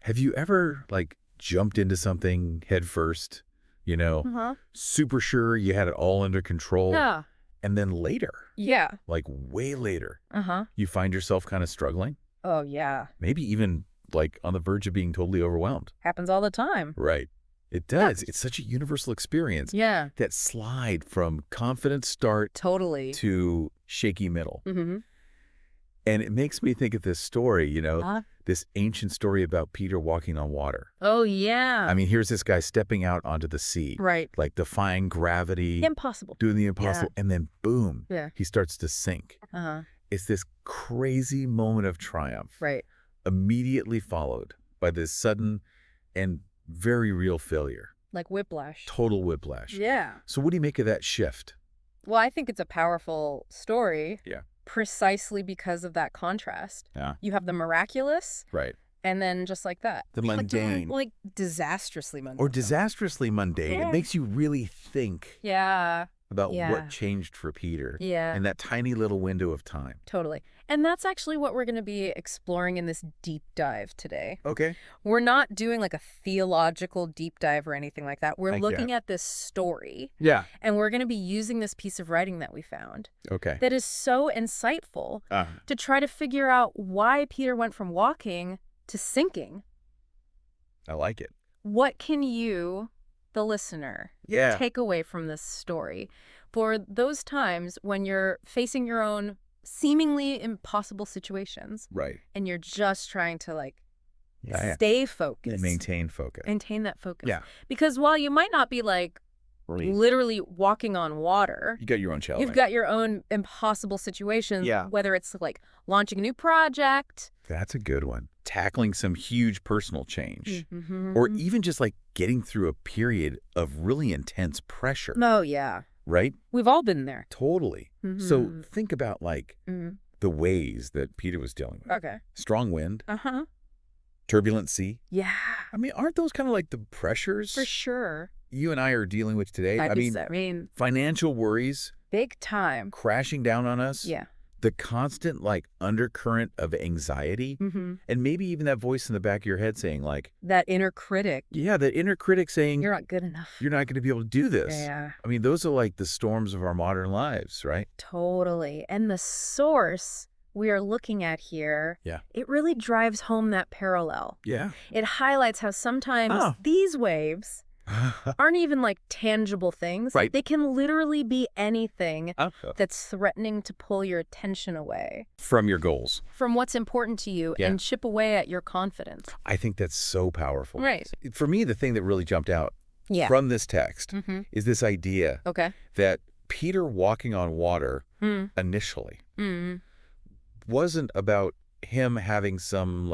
Have you ever, like, jumped into something head first, super sure you had it all under control, Yeah. and then later, Yeah. like way later, Uh-huh. you find yourself kind of struggling? Oh, yeah. Maybe even, like, on the verge of being totally overwhelmed. Happens all the time. Right. It does. It's such a universal experience. Yeah. That slide from confident start Totally. to shaky middle. Mm-hmm. And it makes me think of this story, this ancient story about Peter walking on water. Oh, yeah. I mean, here's this guy stepping out onto the sea. Right. Like defying gravity. Impossible. Doing the impossible. Yeah. And then boom, he starts to sink. Uh-huh. It's this crazy moment of triumph. Right. Immediately followed by this sudden and very real failure. Like whiplash. Total whiplash. Yeah. So what do you make of that shift? Well, I think it's a powerful story. Yeah. Precisely because of that contrast. Yeah. You have the miraculous. Right. And then just like that. The mundane. Like disastrously mundane. Or disastrously mundane. Yeah. It makes you really think about what changed for Peter. Yeah. In that tiny little window of time. Totally. And that's actually what we're going to be exploring in this deep dive today. Okay. We're not doing like a theological deep dive or anything like that. We're looking at this story. Yeah. And we're going to be using this piece of writing that we found. Okay. That is so insightful to try to figure out why Peter went from walking to sinking. I like it. What can you, the listener, take away from this story for those times when you're facing your own seemingly impossible situations, right? And you're just trying to stay focused, and maintain focus, maintain that focus. Yeah, because while you might not be literally walking on water, you got your own challenge. You've got your own impossible situations. Yeah, whether it's like launching a new project. That's a good one. Tackling some huge personal change, or even just like getting through a period of really intense pressure. Oh yeah. Right? We've all been there. Totally. So think about the ways that Peter was dealing with. Okay. Strong wind. Turbulent sea. Yeah. I mean, aren't those kind of like the pressures? For sure. You and I are dealing with today. I mean, financial worries. Big time. Crashing down on us. Yeah. The constant undercurrent of anxiety, and maybe even that voice in the back of your head saying that inner critic. Yeah, that inner critic saying you're not good enough. You're not going to be able to do this. Yeah. I mean, those are like the storms of our modern lives, right? Totally. And the source we are looking at here, it really drives home that parallel. Yeah. It highlights how sometimes these waves aren't even tangible things. Right. They can literally be anything that's threatening to pull your attention away from your goals, from what's important to you, and chip away at your confidence. I think that's so powerful. Right. For me, the thing that really jumped out from this text is this idea that Peter walking on water initially wasn't about him having some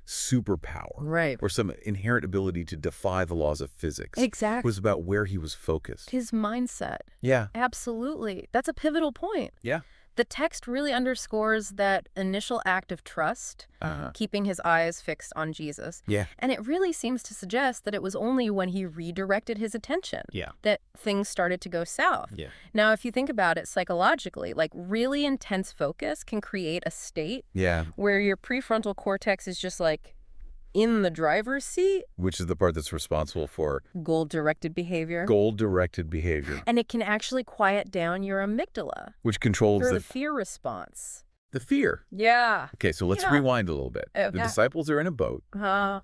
superpower, or some inherent ability to defy the laws of physics. Exactly. It was about where he was focused. His mindset. Yeah. Absolutely. That's a pivotal point. Yeah. The text really underscores that initial act of trust, keeping his eyes fixed on Jesus. Yeah. And it really seems to suggest that it was only when he redirected his attention that things started to go south. Yeah. Now, if you think about it psychologically, really intense focus can create a state where your prefrontal cortex is just in the driver's seat. Which is the part that's responsible for goal-directed behavior. Goal-directed behavior. And it can actually quiet down your amygdala. Which controls the fear response. The fear. Yeah. Okay, so let's rewind a little bit. The disciples are in a boat.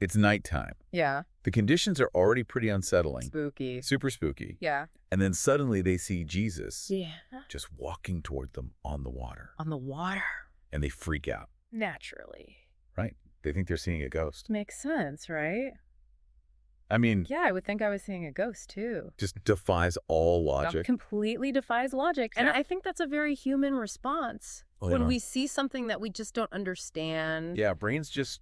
It's nighttime. Yeah. The conditions are already pretty unsettling. Spooky. Super spooky. Yeah. And then suddenly they see Jesus just walking toward them on the water. On the water. And they freak out. Naturally. Right. They think they're seeing a ghost. Makes sense, right? I mean... Yeah, I would think I was seeing a ghost, too. Just defies all logic. Completely defies logic. And I think that's a very human response. When we see something that we just don't understand. Yeah, brains just...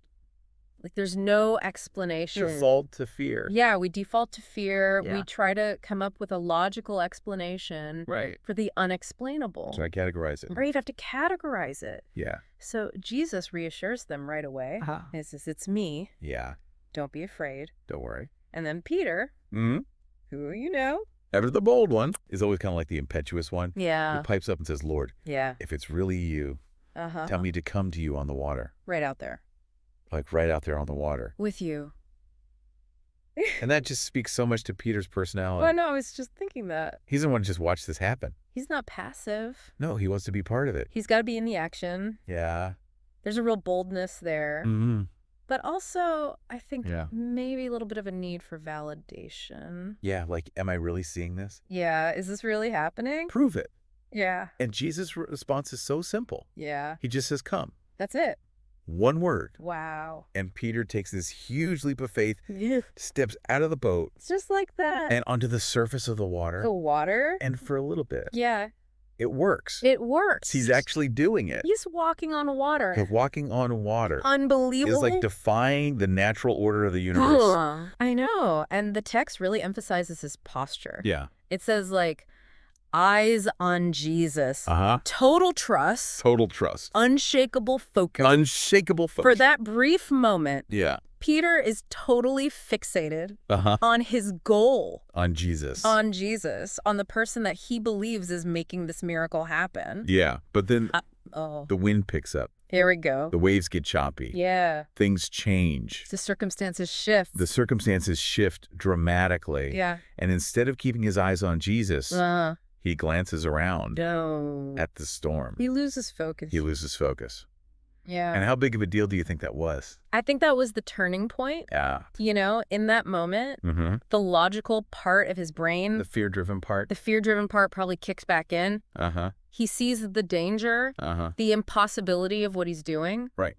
there's no explanation. Default to fear. Yeah, we default to fear. Yeah. We try to come up with a logical explanation for the unexplainable. So I categorize it. Right, you have to categorize it. Yeah. So Jesus reassures them right away. He says, it's me. Yeah. Don't be afraid. Don't worry. And then Peter, who you know. Ever the bold one is always kind of like the impetuous one. Yeah. He pipes up and says, Lord, if it's really you, tell me to come to you on the water. Right out there. Like right out there on the water. With you. And that just speaks so much to Peter's personality. Well, no, I was just thinking that. He doesn't want to just watch this happen. He's not passive. No, he wants to be part of it. He's got to be in the action. Yeah. There's a real boldness there. Mm-hmm. But also, I think maybe a little bit of a need for validation. Yeah, like, am I really seeing this? Yeah, is this really happening? Prove it. Yeah. And Jesus' response is so simple. Yeah. He just says, come. That's it. One word. Wow. And Peter takes this huge leap of faith, steps out of the boat. It's just like that. And onto the surface of the water. The water? And for a little bit. Yeah. It works. It works. He's actually doing it. He's walking on water. He's walking on water. Unbelievable. It's like defying the natural order of the universe. I know. And the text really emphasizes his posture. Yeah. It says, like, eyes on Jesus. Total trust. Total trust. Unshakable focus. Unshakable focus. For that brief moment. Yeah. Peter is totally fixated on his goal. On Jesus. On Jesus. On the person that he believes is making this miracle happen. Yeah. But then the wind picks up. Here we go. The waves get choppy. Yeah. Things change. The circumstances shift. The circumstances shift dramatically. Yeah. And instead of keeping his eyes on Jesus, he glances around at the storm. He loses focus. He loses focus. Yeah. And how big of a deal do you think that was? I think that was the turning point. Yeah. You know, in that moment, the logical part of his brain. The fear-driven part. The fear-driven part probably kicks back in. He sees the danger, the impossibility of what he's doing. Right.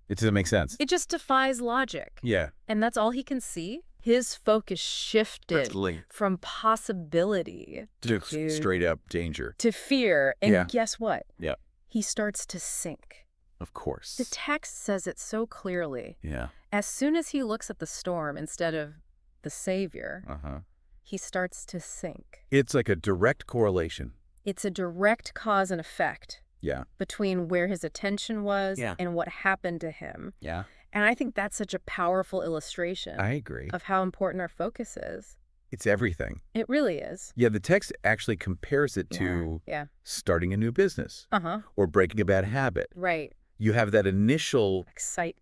It doesn't make sense. It just defies logic. Yeah. And that's all he can see. His focus shifted from possibility to straight up danger. To fear. And guess what? Yeah. He starts to sink. Of course. The text says it so clearly. Yeah. As soon as he looks at the storm instead of the Savior, he starts to sink. It's like a direct correlation. It's a direct cause and effect. Yeah. Between where his attention was and what happened to him. Yeah. And I think that's such a powerful illustration. I agree. Of how important our focus is. It's everything. It really is. Yeah, the text actually compares it to starting a new business or breaking a bad habit. Right. You have that initial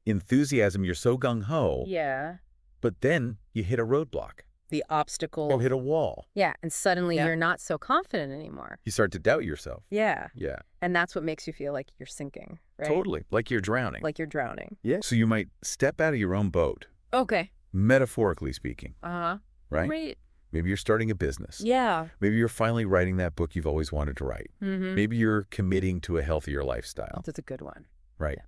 enthusiasm. You're so gung-ho. Yeah. But then you hit a roadblock. The obstacle. Or hit a wall. Yeah, and suddenly you're not so confident anymore. You start to doubt yourself. Yeah. Yeah. And that's what makes you feel like you're sinking, right? Totally. Like you're drowning. Like you're drowning. Yeah. So you might step out of your own boat. Okay. Metaphorically speaking. Right? Right. Maybe you're starting a business. Yeah. Maybe you're finally writing that book you've always wanted to write. Maybe you're committing to a healthier lifestyle. That's a good one. Right. Yeah.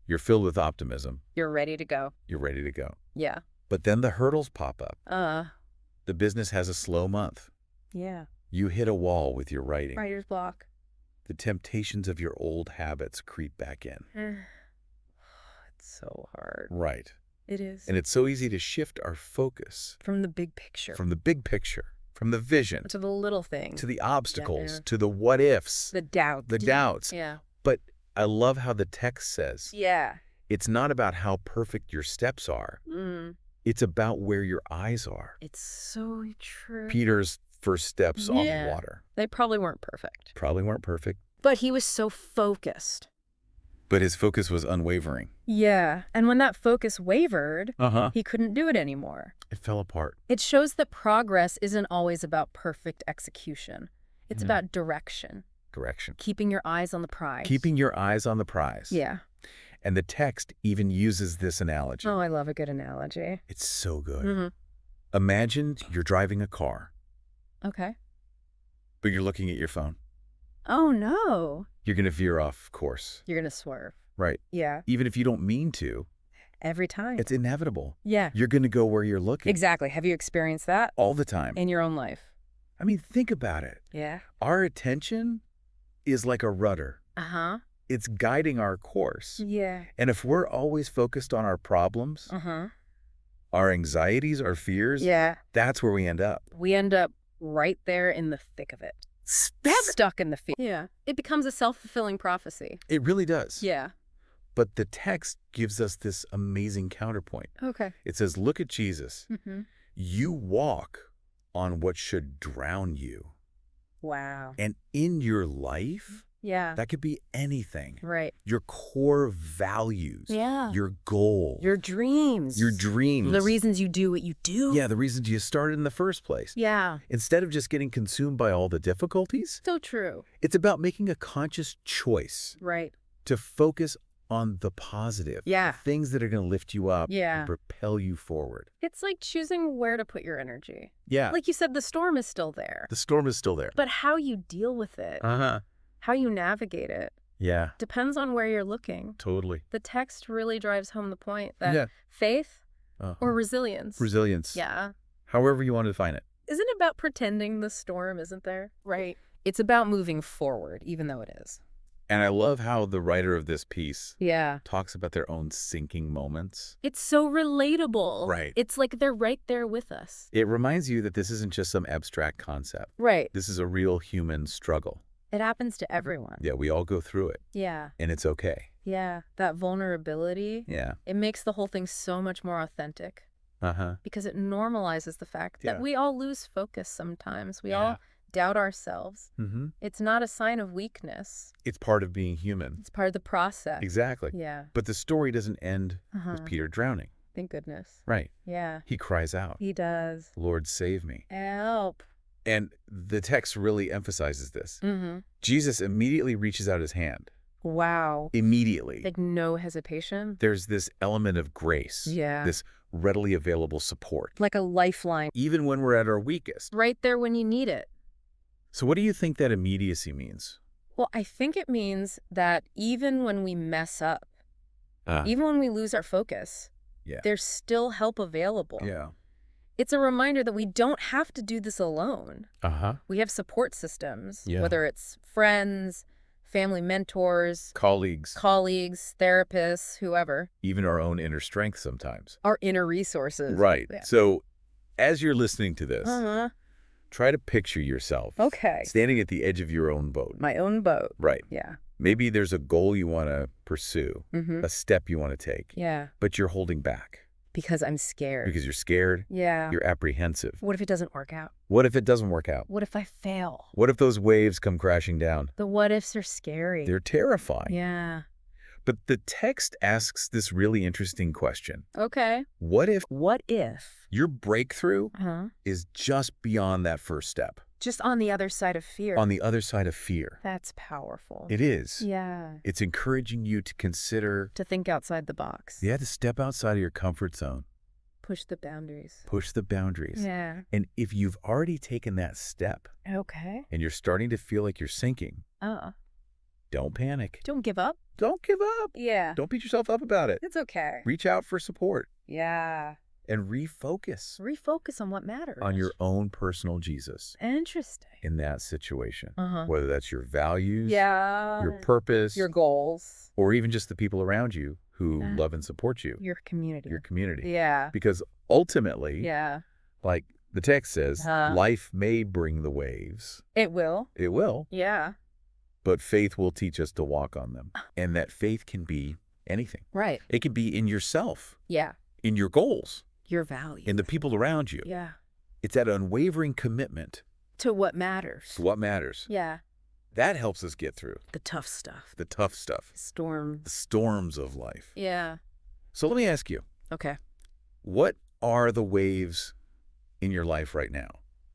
You're filled with optimism. You're ready to go. You're ready to go. Yeah. But then the hurdles pop up. The business has a slow month. Yeah. You hit a wall with your writing. Writer's block. The temptations of your old habits creep back in. It's so hard. Right. It is. And it's so easy to shift our focus. From the big picture. From the big picture. From the vision. To the little things. To the obstacles. To the what ifs. The doubt. The doubts. Yeah. But I love how the text says. Yeah. It's not about how perfect your steps are. It's about where your eyes are. It's so true. Peter's first steps on the water. They probably weren't perfect. Probably weren't perfect. But he was so focused. But his focus was unwavering. Yeah. And when that focus wavered, he couldn't do it anymore. It fell apart. It shows that progress isn't always about perfect execution. It's about direction. Direction. Keeping your eyes on the prize. Keeping your eyes on the prize. Yeah. And the text even uses this analogy. Oh, I love a good analogy. It's so good. Imagine you're driving a car. Okay. But you're looking at your phone. Oh, no. You're going to veer off course. You're going to swerve. Right. Yeah. Even if you don't mean to. Every time. It's inevitable. Yeah. You're going to go where you're looking. Exactly. Have you experienced that? All the time. In your own life. I mean, think about it. Yeah. Our attention is like a rudder. It's guiding our course. Yeah. And if we're always focused on our problems, our anxieties, our fears, that's where we end up. We end up right there in the thick of it. Stuck in the fear. Yeah. It becomes a self-fulfilling prophecy. It really does. Yeah. But the text gives us this amazing counterpoint. Okay. It says, look at Jesus. You walk on what should drown you. Wow. And in your life, Yeah. That could be anything. Right. Your core values. Yeah. Your goals. Your dreams. Your dreams. The reasons you do what you do. Yeah, the reasons you started in the first place. Yeah. Instead of just getting consumed by all the difficulties. So true. It's about making a conscious choice. Right. To focus on the positive. Yeah. Things that are going to lift you up. Yeah. And propel you forward. It's like choosing where to put your energy. Yeah. Like you said, the storm is still there. The storm is still there. But how you deal with it. How you navigate it. Yeah. Depends on where you're looking. Totally. The text really drives home the point that faith or resilience. Resilience. Yeah. However you want to define it. Isn't about pretending the storm isn't there? Right. It's about moving forward, even though it is. And I love how the writer of this piece talks about their own sinking moments. It's so relatable. Right. It's like they're right there with us. It reminds you that this isn't just some abstract concept. Right. This is a real human struggle. It happens to everyone. Yeah, we all go through it. Yeah. And it's okay. Yeah. That vulnerability. Yeah. It makes the whole thing so much more authentic. Because it normalizes the fact that we all lose focus sometimes. We all doubt ourselves. It's not a sign of weakness. It's part of being human. It's part of the process. Exactly. Yeah. But the story doesn't end with Peter drowning. Thank goodness. Right. Yeah. He cries out. He does. Lord, save me. Help. And the text really emphasizes this. Jesus immediately reaches out his hand. Wow. Immediately. Like no hesitation. There's this element of grace. Yeah. This readily available support. Like a lifeline. Even when we're at our weakest. Right there when you need it. So what do you think that immediacy means? Well, I think it means that even when we mess up, even when we lose our focus, there's still help available. Yeah. It's a reminder that we don't have to do this alone. We have support systems, whether it's friends, family mentors, colleagues, therapists, whoever. Even our own inner strength sometimes. Our inner resources. Right. Yeah. So as you're listening to this, try to picture yourself standing at the edge of your own boat. My own boat. Right. Yeah. Maybe there's a goal you want to pursue, a step you want to take. Yeah. But you're holding back. Because I'm scared. Because you're scared. Yeah. You're apprehensive. What if it doesn't work out? What if it doesn't work out? What if I fail? What if those waves come crashing down? The what ifs are scary. They're terrifying. Yeah. But the text asks this really interesting question. Okay. What if your breakthrough is just beyond that first step? Just on the other side of fear. On the other side of fear. That's powerful. It is. Yeah. It's encouraging you to consider. To think outside the box. Yeah, to step outside of your comfort zone. Push the boundaries. Push the boundaries. Yeah. And if you've already taken that step. Okay. And you're starting to feel like you're sinking. Don't panic. Don't give up. Don't give up. Yeah. Don't beat yourself up about it. It's okay. Reach out for support. Yeah. And refocus. Refocus on what matters. On your own personal Jesus. Interesting. In that situation. Whether that's your values. Yeah. Your purpose. Your goals. Or even just the people around you who love and support you. Your community. Your community. Yeah. Because ultimately, like the text says, life may bring the waves. It will. It will. Yeah. But faith will teach us to walk on them. And that faith can be anything. Right. It can be in yourself. Yeah. In your goals. Your values. In the people around you. Yeah. It's that unwavering commitment. To what matters. To what matters. Yeah. That helps us get through. The tough stuff. The tough stuff. Storm. The storms of life. Yeah. So let me ask you. Okay. What are the waves in your life right now?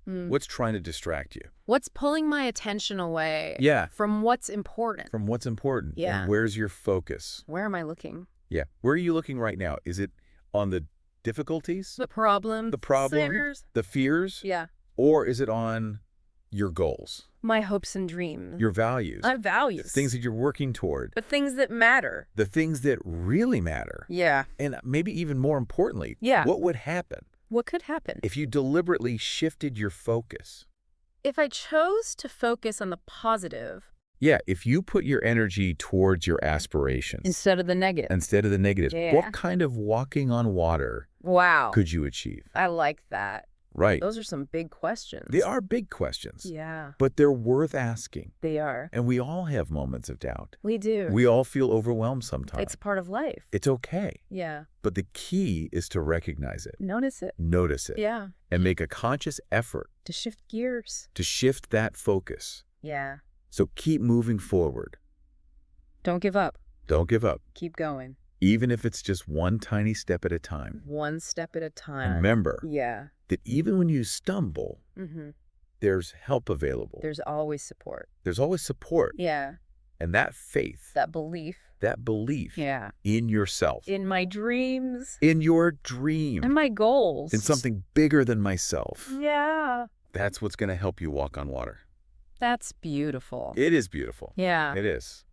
What's trying to distract you? What's pulling my attention away from what's important? From what's important. Yeah. And where's your focus? Where am I looking? Yeah. Where are you looking right now? Is it on the difficulties? The problems? The fears? Yeah. Or is it on your goals? My hopes and dreams. Your values. My values. The things that you're working toward. The things that matter. The things that really matter. Yeah. And maybe even more importantly, what would happen? What could happen? If you deliberately shifted your focus. If I chose to focus on the positive. Yeah, if you put your energy towards your aspirations. Instead of the negative. Instead of the negative. Yeah. What kind of walking on water could you achieve? I like that. Right. Those are some big questions. They are big questions. Yeah. But they're worth asking. They are. And we all have moments of doubt. We do. We all feel overwhelmed sometimes. It's part of life. It's okay. Yeah. But the key is to recognize it. Notice it. Notice it. Yeah. And make a conscious effort. To shift gears. To shift that focus. Yeah. So keep moving forward. Don't give up. Don't give up. Keep going. Even if it's just one tiny step at a time. One step at a time. And remember that even when you stumble, there's help available. There's always support. There's always support. Yeah. And that faith. That belief. In yourself. In my dreams. In your dream. And my goals. In something bigger than myself. Yeah. That's what's going to help you walk on water. That's beautiful. It is beautiful. Yeah. It is.